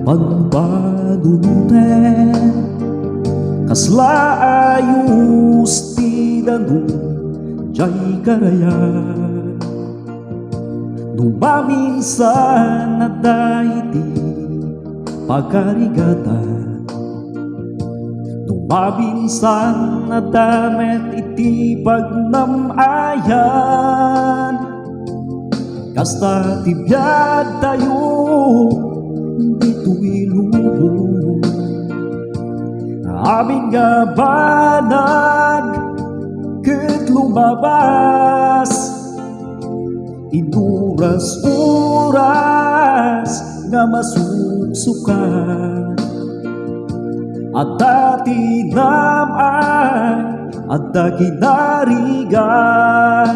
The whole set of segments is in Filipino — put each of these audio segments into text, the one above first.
Pagpadunuten kasla ayus ti danum jay karaya numaminsan na dayti pagkarigatan numaminsan na damet iti pagnamayan kasta ti biag tayo dito'y lubog aming nga banag ket lumabas inuras-uras nga masuksukan at dati naman at daginarigan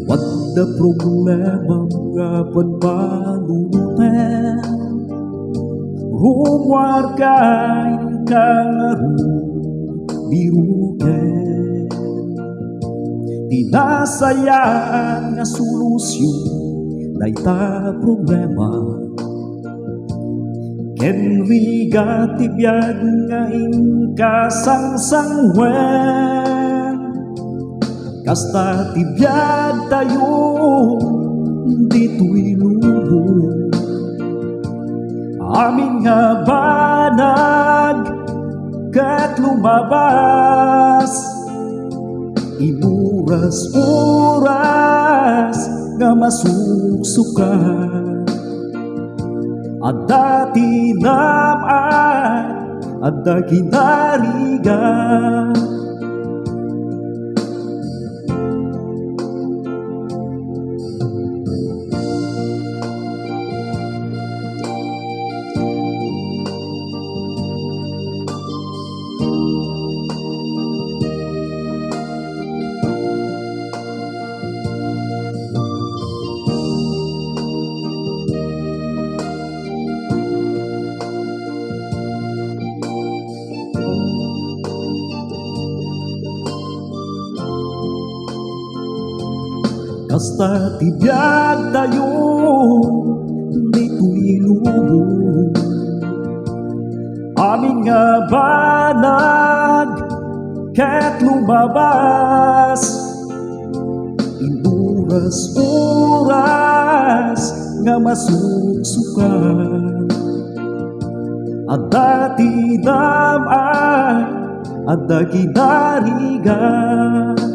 wadda problema nga panpanunuten rumwarkain kangaroo biruken tinasayaan nga solusyon na ita problema ken riga tibiyag nga inkasangsangwen kasta tibiyag tayo dito'y lubog amin nga banag ket lumabas inuras-uras nga masuksukan at dati naman at daginarigan kasta tibiyag tayo dito'y lubog amin nga banag ket lumabas inuras-uras nga masuksukan at dati naman at daginarigan